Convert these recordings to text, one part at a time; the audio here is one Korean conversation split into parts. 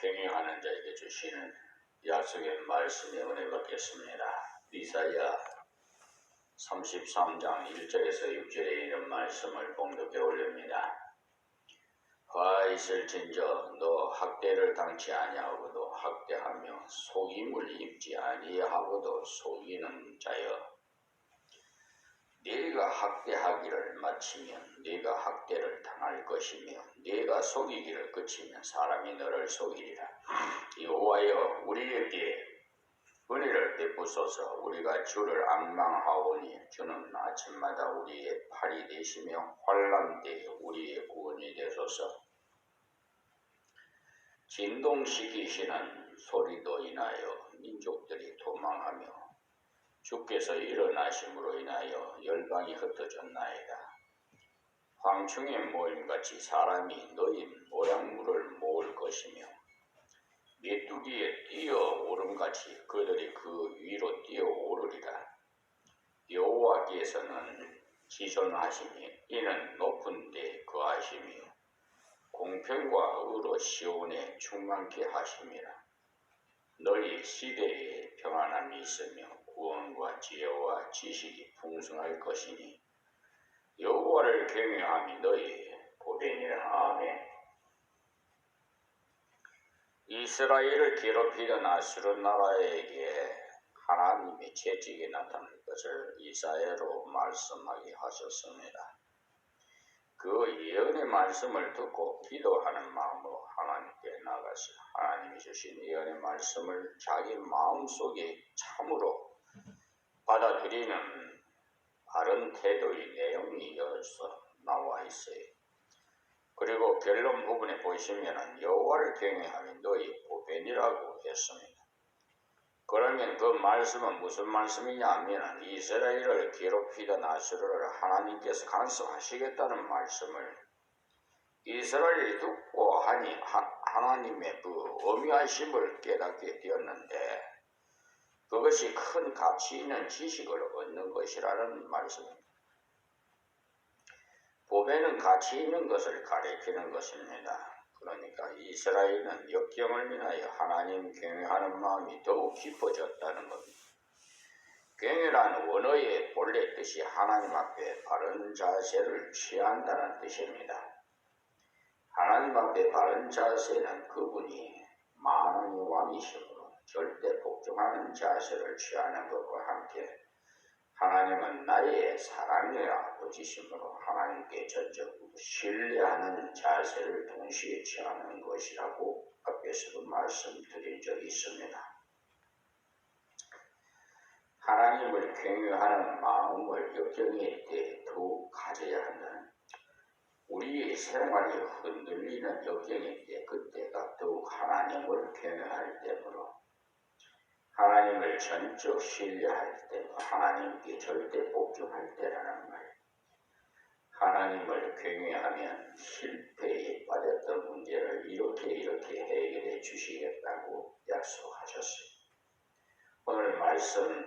경영하는 자에게 주시는 약속의 말씀의 은혜 받겠습니다. 이사야 33장 1절에서 6절에 이런 말씀을 봉독해 올립니다. 화 있을진저 너 학대를 당치 아니하고도 학대하며 속임을 입지 아니하고도 속이는 자여, 네가 학대하기를 마치면 네가 학대를 당할 것이며 네가 속이기를 그치면 사람이 너를 속이리라. 여호와여 우리에게 은혜를 베푸소서. 우리가 주를 앙망하오니 주는 아침마다 우리의 팔이 되시며 환난 때에 우리의 구원이 되소서. 진동시키시는 소리도 인하여 민족들이 도망하며 주께서 일어나심으로 인하여 열방이 흩어졌나이다. 황충의 모임같이 사람이 너희 모양물을 모을 것이며 메뚜기에 뛰어오름같이 그들이 그 위로 뛰어오르리라. 여호와께서는 지존하시니 이는 높은 데 거하시며 공평과 의로 시온에 충만케 하심이라. 너희 시대에 평안함이 있으며 구원과 지혜와 지식이 풍성할 것이니 여호와를 경외함이 너희 보배니라. 아멘. 이스라엘을 괴롭히던 아수르 나라에게 하나님의 채찍이 나타날 것을 이사야로 말씀하게 하셨습니다. 그 예언의 말씀을 듣고 기도하는 마음으로 하나님께 나가서 하나님이 주신 예언의 말씀을 자기 마음속에 참으로 받아들이는 바른 태도의 내용이 이어서 나와 있어요. 그리고 결론 부분에 보시면 여호와를 경외하며 너희 보배니라고 했습니다. 그러면 그 말씀은 무슨 말씀이냐 하면 이스라엘을 괴롭히던 아수르를 하나님께서 간섭하시겠다는 말씀을 이스라엘이 듣고 하니 하나님의 그 엄미하심을 깨닫게 되었는데 그것이 큰 가치 있는 지식을 얻는 것이라는 말씀입니다. 보배는 가치 있는 것을 가리키는 것입니다. 그러니까 이스라엘은 역경을 인하여 하나님 경외하는 마음이 더욱 깊어졌다는 겁니다. 경외란 원어의 본래 뜻이 하나님 앞에 바른 자세를 취한다는 뜻입니다. 하나님 앞에 바른 자세는 그분이 만왕의 왕이시므로 절대 복종하는 자세를 취하는 것과 함께 하나님은 나의 사랑의 아버지시므로 하나님께 전적으로 신뢰하는 자세를 동시에 취하는 것이라고 앞에서도 말씀드린 적이 있습니다. 하나님을 경외하는 마음을 역경의 때 더욱 가져야 한다는, 우리의 생활이 흔들리는 역경의 때 그때가 더욱 하나님을 경외할 때므로 하나님을 전적 신뢰할 때, 하나님께 절대 복종할 때라는 말. 하나님을 경외하면 실패에 빠졌던 문제를 이렇게 해결해 주시겠다고 약속하셨어요. 오늘 말씀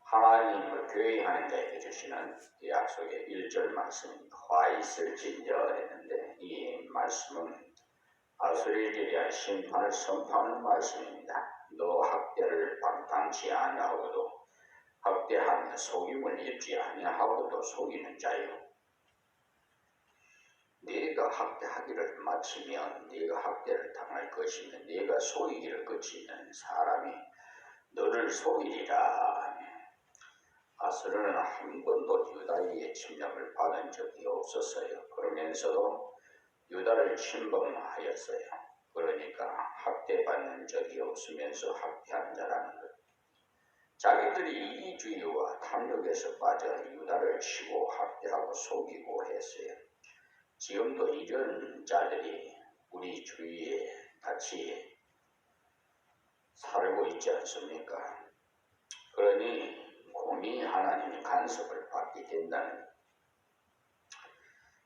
하나님을 경외하는 자에게 주시는 약속의 1절 말씀입니다. 화 있을진저 했는데 이 말씀은 아수르에 대한 심판을 선포하는 말씀입니다. 너 학대를 당치 아니하고도 학대하며 속임을 입지 아니하고도 속이는 자요, 네가 학대하기를 마치면 네가 학대를 당할 것이며 네가 속이기를 그치면 사람이 너를 속이리라. 아수르는 한 번도 유다의 침략을 받은 적이 없었어요. 그러면서도 유다를 침범하였어요. 그러니까 학대받는 적이 없으면서 학대한 자라는 것. 자기들이 이기주의와 탐욕에서 빠져 유다를 치고 학대하고 속이고 했어요. 지금도 이런 자들이 우리 주위에 같이 살고 있지 않습니까? 그러니 공히 하나님의 간섭을 받게 된다는,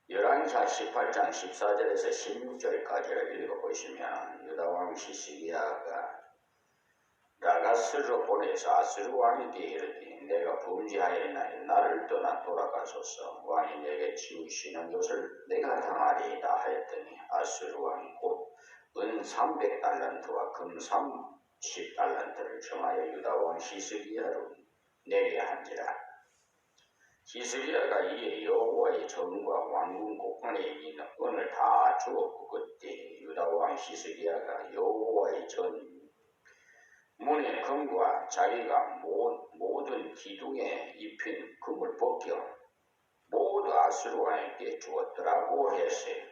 열왕기하 18장 14절에서 16절까지를 읽어보시면 유다왕 시스기야가 라가스로 보내서 아수르 왕이 되이르되 내가 범죄하였나니 나를 떠나 돌아가소서. 왕이 내게 치우시는 것을 내가 당하리이다 하였더니 아수르 왕이 곧 은 300달란트와 금 30달란트를 정하여 유다왕 히스기야로 내려야 한지라. 히스기야가 이에 여호와의 전과 왕궁 곳간에 있는 은을 다 주었고, 그때 유다왕 히스기야가 여호와의 전 문의 금과 자기가 모든 기둥에 입힌 금을 벗겨 모두 아수르 왕에게 주었더라고 했어요.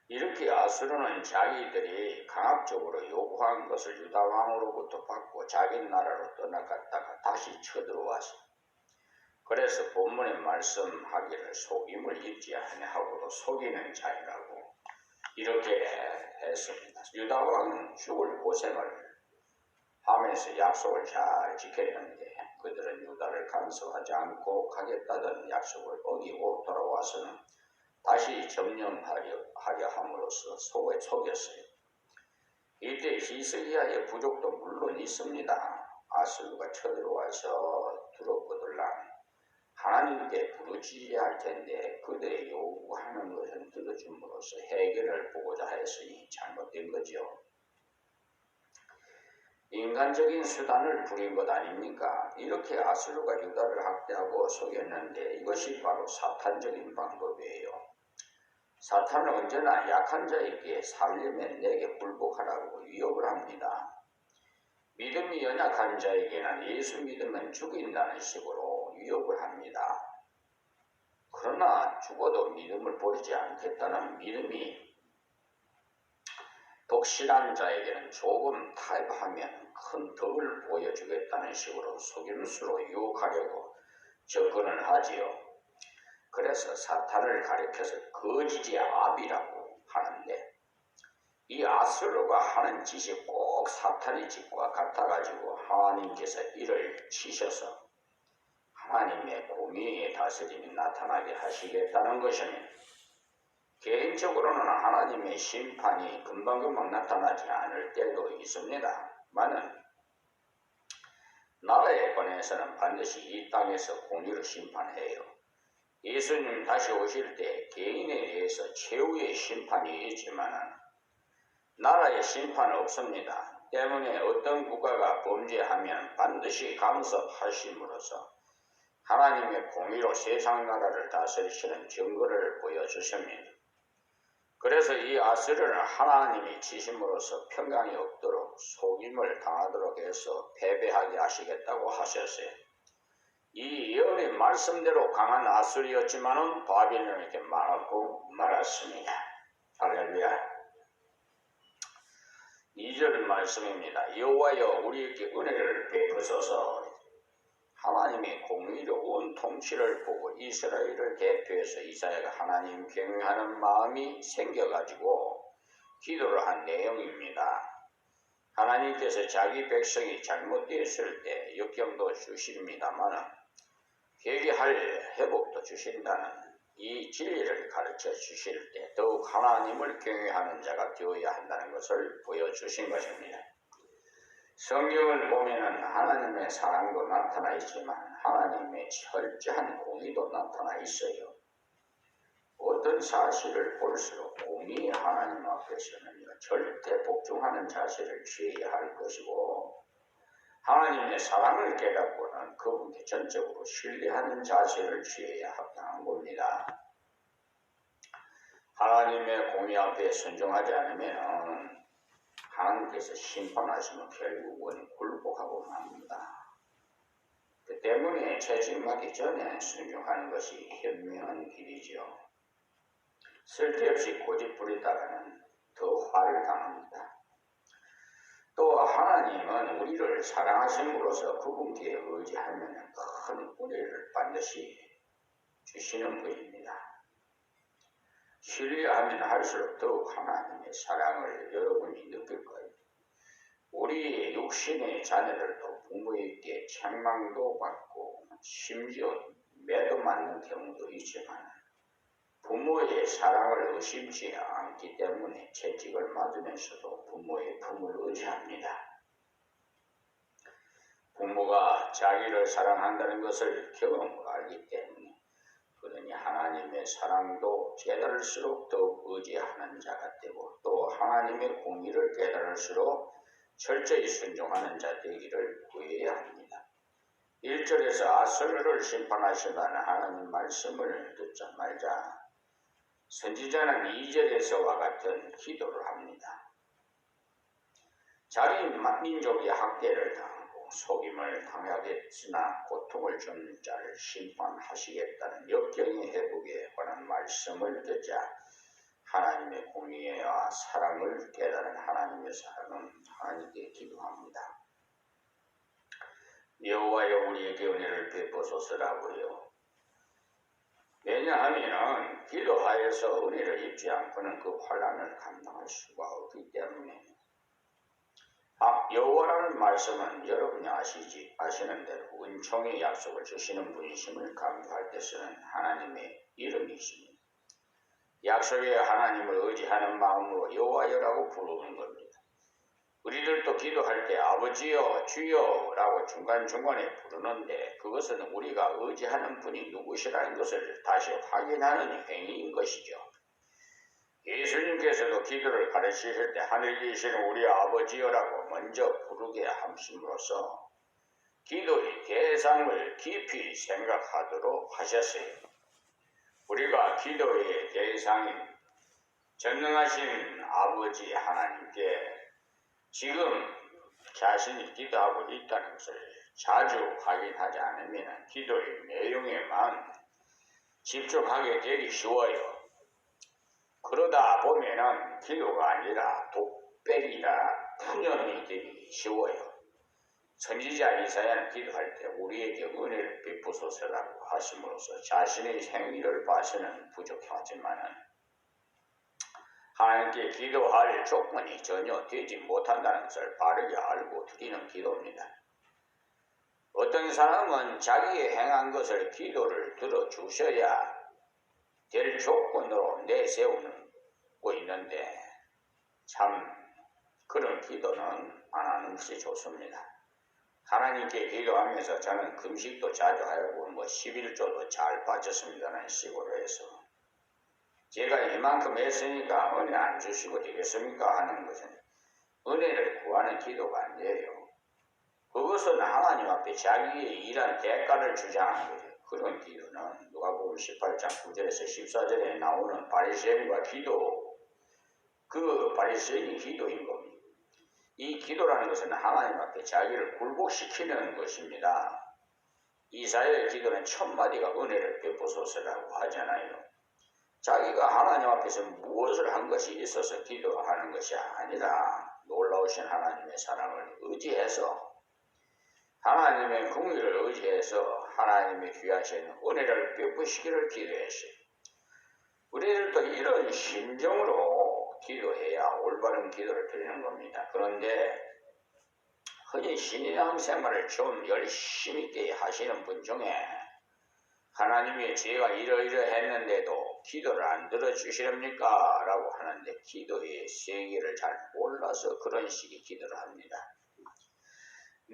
이렇게 아수르는 자기들이 강압적으로 요구한 것을 유다 왕으로부터 받고 자기 나라로 떠나갔다가 다시 쳐들어와서, 그래서 본문에 말씀하기를 속임을 입지 아니하고도 속이는 자이라고 이렇게 했습니다. 유다 왕은 죽을 고생을 하면서 약속을 잘 지켰는데, 그들은 유다를 간섭하지 않고 가겠다던 약속을 어기고 돌아와서는 다시 점령하려 함으로써 속였어요. 이때 히스기야의 부족도 물론 있습니다. 아수르가 쳐들어와서 두렵고들랑 하나님께 부르짖어야 할 텐데 그들의 요구하는 것을 들어줌으로써 해결을 보고자 했으니 잘못된 거죠. 인간적인 수단을 부린 것 아닙니까? 이렇게 아수르가 유다를 학대하고 속였는데 이것이 바로 사탄적인 방법이에요. 사탄은 언제나 약한 자에게 살려면 내게 굴복하라고 위협을 합니다. 믿음이 연약한 자에게는 예수 믿으면 죽인다는 식으로 위협을 합니다. 그러나 죽어도 믿음을 버리지 않겠다는 믿음이 독실한 자에게는 조금 타협하면 큰 덕을 보여주겠다는 식으로 속임수로 유혹하려고 접근을 하지요. 그래서 사탄을 가리켜서 거지의 압이라고 하는데, 이 아수르가 하는 짓이 꼭 사탄의 짓과 같아가지고 하나님께서 이를 치셔서 하나님의 공의의 다스림이 나타나게 하시겠다는 것입니다. 개인적으로는 하나님의 심판이 금방금방 나타나지 않을 때도 있습니다. 많은 나라에 관해서는 반드시 이 땅에서 공의를 심판해요. 예수님 다시 오실 때 개인에 대해서 최후의 심판이 있지만 나라의 심판은 없습니다. 때문에 어떤 국가가 범죄하면 반드시 간섭하심으로써 하나님의 공의로 세상 나라를 다스리시는 증거를 보여주십니다. 그래서 이 아수르는 하나님이 치심으로써 평강이 없도록 속임을 당하도록 해서 패배하게 하시겠다고 하셨어요. 이 예언의 말씀대로 강한 아수르였지만은 바빌론에게 망하고 말았습니다. 할렐루야. 2절 말씀입니다. 여호와여 우리에게 은혜를 베푸소서. 하나님의 공의로운 통치를 보고 이스라엘을 대표해서 이사야가 하나님 경외하는 마음이 생겨가지고 기도를 한 내용입니다. 하나님께서 자기 백성이 잘못되었을 때 역경도 주십니다만 회개할 회복도 주신다는 이 진리를 가르쳐 주실 때 더욱 하나님을 경외하는 자가 되어야 한다는 것을 보여주신 것입니다. 성경을 보면은 하나님의 사랑도 나타나 있지만 하나님의 철저한 공의도 나타나 있어요. 어떤 사실을 볼수록 공의의 하나님 앞에서는 절대 복종하는 자세를 취해야 할 것이고, 하나님의 사랑을 깨닫고는 그분께 전적으로 신뢰하는 자세를 취해야 합당한 겁니다. 하나님의 공의 앞에 순종하지 않으면 하나님께서 심판하시면 결국은 굴복하고 맙니다. 그 때문에 채찍맞기 전에 순종하는 것이 현명한 길이죠. 쓸데없이 고집 부리다가는 더 화를 당합니다. 또 하나님은 우리를 사랑하심으로써 그분께 의지하면 큰 은혜를 반드시 주시는 분입니다. 신뢰하면 할수록 더욱 하나님의 사랑을 여러분이 느낄 거예요. 우리 육신의 자녀들도 부모에게 책망도 받고 심지어 매도 맞는 경우도 있지만 부모의 사랑을 의심치 않기 때문에 채찍을 맞으면서도 부모의 품을 의지합니다. 부모가 자기를 사랑한다는 것을 경험으로 알기 때문에 그러니 하나님의 사랑도 깨달을수록 더욱 의지하는 자가 되고 또 하나님의 공의를 깨달을수록 철저히 순종하는 자 되기를 구해야 합니다. 1절에서 아솔을 심판하신다는 하나님 말씀을 듣자 말자 선지자는 2절에서와 같은 기도를 합니다. 자기 민족이 학대를 당하고 속임을 당하겠으나 고통을 주는 자를 심판하시겠다는 역경의 회복에 관한 말씀을 듣자 하나님의 공의와 사랑을 깨달은 하나님의 사랑은 하나님께 기도합니다. 여호와여 우리에게 은혜를 베푸소서라고요. 왜냐하면 기도하여서 은혜를 입지 않고는 그 환난을 감당할 수가 없기 때문에 여호와라는 말씀은 여러분이 아시는 대로 은총의 약속을 주시는 분이심을 강조할 때 쓰는 하나님의 이름이십니다. 약속의 하나님을 의지하는 마음으로 여호와여라고 부르는 겁니다. 우리들도 기도할 때 아버지여 주여라고 중간중간에 부르는데 그것은 우리가 의지하는 분이 누구시라는 것을 다시 확인하는 행위인 것이죠. 예수님께서도 기도를 가르치실 때 하늘에 계시는 우리 아버지여라고 먼저 부르게 하심으로써 기도의 대상을 깊이 생각하도록 하셨어요. 우리가 기도의 대상인 전능하신 아버지 하나님께 지금 자신이 기도하고 있다는 것을 자주 확인하지 않으면 기도의 내용에만 집중하게 되기 쉬워요. 그러다 보면은 기도가 아니라 독백이나 푸념이 되기 쉬워요. 선지자 이사야는 기도할 때 우리에게 은혜를 베푸소서라고 하심으로써 자신의 행위를 봐서는 부족하지만은 하나님께 기도할 조건이 전혀 되지 못한다는 것을 바르게 알고 드리는 기도입니다. 어떤 사람은 자기의 행한 것을 기도를 들어주셔야 될 조건으로 내세우고 있는데 참 그런 기도는 안 하는 것이 좋습니다. 하나님께 기도하면서 저는 금식도 자주 하고 11조도 잘 빠졌습니다라는 식으로 해서 제가 이만큼 했으니까 은혜 안 주시고 되겠습니까 하는 것은 은혜를 구하는 기도가 아니에요. 그것은 하나님 앞에 자기의 일한 대가를 주장하는 거죠. 그런 기도는 누가복음 18장 9절에서 14절에 나오는 바리새인과 기도, 그 바리새인이 기도인 겁니다. 이 기도라는 것은 하나님 앞에 자기를 굴복시키는 것입니다. 이사야의 기도는 첫마디가 은혜를 베푸소서라고 하잖아요. 자기가 하나님 앞에서 무엇을 한 것이 있어서 기도하는 것이 아니라 놀라우신 하나님의 사랑을 의지해서 하나님의 긍휼을 의지해서 하나님의 귀하신 은혜를 베푸시기를 기도했어요. 우리들도 이런 심정으로 기도해야 올바른 기도를 드리는 겁니다. 그런데 흔히 신앙 생활을 좀 열심히 있게 하시는 분 중에 하나님이 제가 이러이러했는데도 기도를 안 들어주시렵니까? 라고 하는데 기도의 세계를 잘 몰라서 그런 식의 기도를 합니다.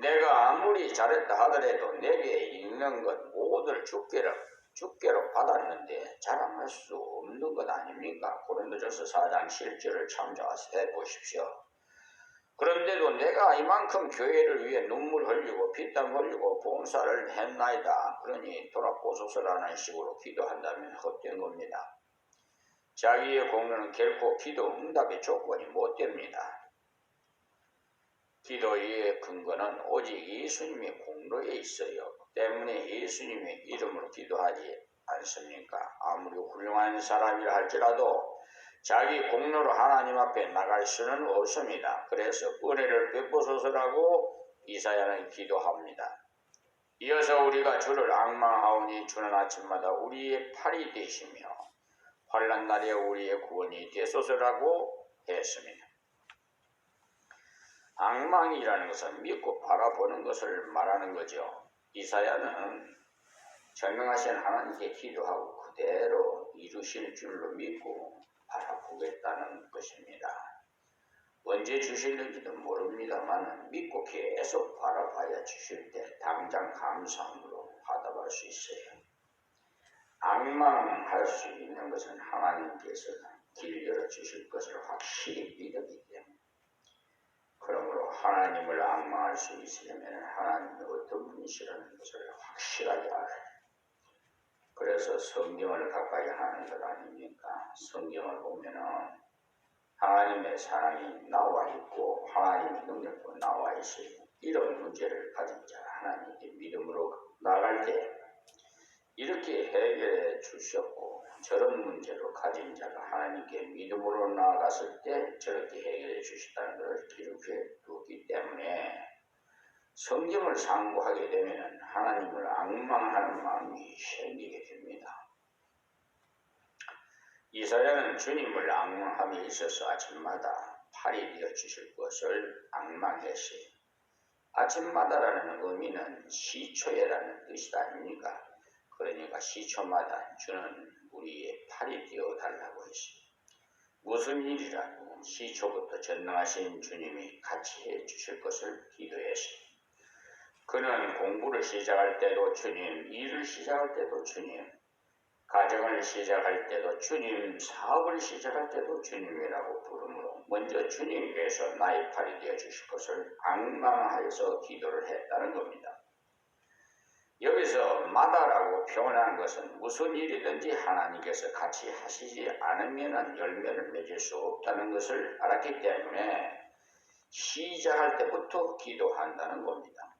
내가 아무리 잘했다 하더라도 내게 있는 것 모두를 주께로 받았는데 자랑할 수 없는 것 아닙니까? 고린도전서 4장 7절을 참조해서 해보십시오. 그런데도 내가 이만큼 교회를 위해 눈물 흘리고 피땀 흘리고 봉사를 했나이다. 그러니 돌아보소서라는 식으로 기도한다면 헛된 겁니다. 자기의 공로는 결코 기도 응답의 조건이 못 됩니다. 기도의 근거는 오직 예수님의 공로에 있어요. 때문에 예수님의 이름으로 기도하지 않습니까? 아무리 훌륭한 사람이라 할지라도 자기 공로로 하나님 앞에 나갈 수는 없습니다. 그래서 은혜를 베푸소서라고 이사야는 기도합니다. 이어서 우리가 주를 앙망하오니 주는 아침마다 우리의 팔이 되시며 환난 날에 우리의 구원이 되소서라고 했습니다. 앙망이라는 것은 믿고 바라보는 것을 말하는 거죠. 이사야는 전능하신 하나님께 기도하고 그대로 이루실 줄로 믿고 바라보겠다는 것입니다. 언제 주실는지도 모릅니다만 믿고 계속 바라봐야 주실 때 당장 감사함으로 받아볼 수 있어요. 앙망할 수 있는 것은 하나님께서 길 열어주실 것을 확실히 믿었기 때문에 그러므로 하나님을 앙망할 수 있으려면 하나님이 어떤 분이시라는 것을 확실하게 알아야 돼요. 그래서 성경을 가까이 하는 것 아닙니까? 성경을 보면은 하나님의 사랑이 나와 있고 하나님의 능력도 나와 있어요. 이런 문제를 가진 자 하나님께 믿음으로 나갈 때 이렇게 해결해 주셨고 저런 문제로 가진 자가 하나님께 믿음으로 나아갔을 때 저렇게 해결해 주셨다는 것을 기록해 두기 때문에 성경을 상고하게 되면 하나님을 앙망하는 마음이 생기게 됩니다. 이사야는 주님을 앙망함에 있어서 아침마다 팔이 되어 주실 것을 앙망했어요. 아침마다라는 의미는 시초에라는 뜻이 아닙니까? 그러니까 시초마다 주는 우리의 팔이 되어 달라고 했어요. 무슨 일이라도 시초부터 전능하신 주님이 같이 해 주실 것을 기도했어요. 그는 공부를 시작할 때도 주님, 일을 시작할 때도 주님, 가정을 시작할 때도 주님, 사업을 시작할 때도 주님이라고 부르므로 먼저 주님께서 나의 팔이 되어 주실 것을 앙망하여서 기도를 했다는 겁니다. 여기서 마다라고 표현한 것은 무슨 일이든지 하나님께서 같이 하시지 않으면 열매를 맺을 수 없다는 것을 알았기 때문에 시작할 때부터 기도한다는 겁니다.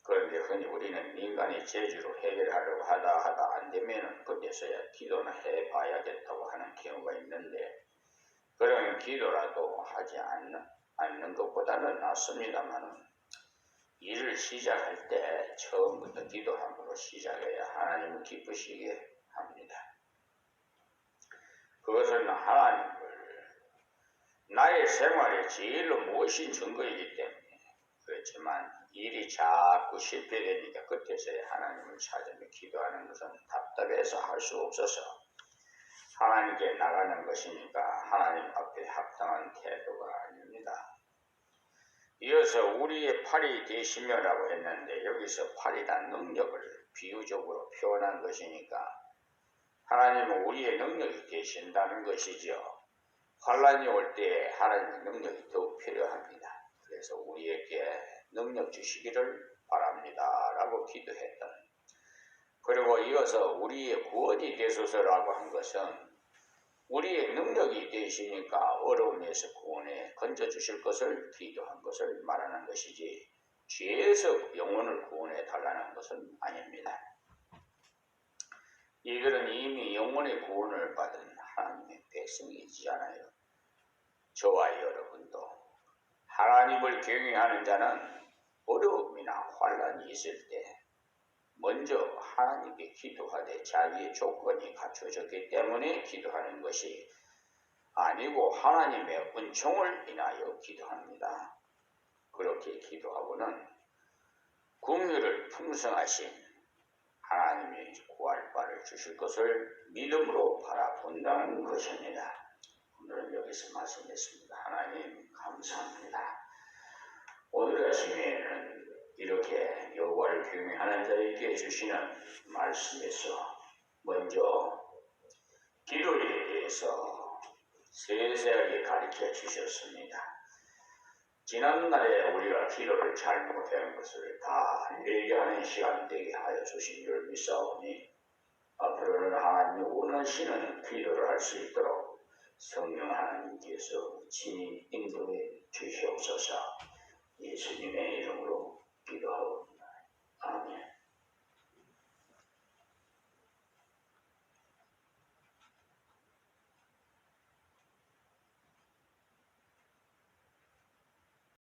그런데 흔히 우리는 인간의 재주로 해결하려고 하다 안 되면 그때서야 기도나 해봐야겠다고 하는 경우가 있는데 그런 기도라도 하지 않는 것보다는 낫습니다만 일을 시작할 때 처음부터 기도함으로 시작해야 하나님을 기쁘시게 합니다. 그것은 하나님을 나의 생활의 제일로 모신 증거이기 때문에 그렇지만 일이 자꾸 실패되니까 그때서야 하나님을 찾으며 기도하는 것은 답답해서 할 수 없어서 하나님께 나가는 것이니까 하나님 앞에 합당한 태도가 아닙니다. 이어서 우리의 팔이 되시며라고 했는데 여기서 팔이란 능력을 비유적으로 표현한 것이니까 하나님은 우리의 능력이 되신다는 것이죠. 환란이 올 때 하나님의 능력이 더욱 필요합니다. 그래서 우리에게 능력 주시기를 바랍니다 라고 기도했다. 그리고 이어서 우리의 구원이 되소서라고 한 것은 우리의 능력이 되시니까 어려움에서 구원해 건져주실 것을 기도한 것을 말하는 것이지 죄에서 영혼을 구원해 달라는 것은 아닙니다. 이들은 이미 영혼의 구원을 받은 하나님의 백성이지않아요. 저와 여러분도 하나님을 경외하는 자는 어려움이나 환란이 있을 때 먼저 하나님께 기도하되 자기의 조건이 갖춰졌기 때문에 기도하는 것이 아니고 하나님의 은총을 인하여 기도합니다. 그렇게 기도하고는 긍휼을 풍성하신 하나님이 구할 바를 주실 것을 믿음으로 바라본다는 것입니다. 오늘은 여기서 말씀했습니다. 하나님 감사합니다. 오늘 아침에는 이렇게 여호와를 경외하는 자에게 주시는 말씀에서 먼저 기도에 대해서 세세하게 가르쳐 주셨습니다. 지난날에 우리가 기도를 잘못한 것을 다 회개하는 시간 되게 하여 주신 줄 믿사오니 앞으로는 하나님이 원하시는 기도를 할 수 있도록 성령 하나님께서 친히 인도해 주시옵소서. 예수님의 이름으로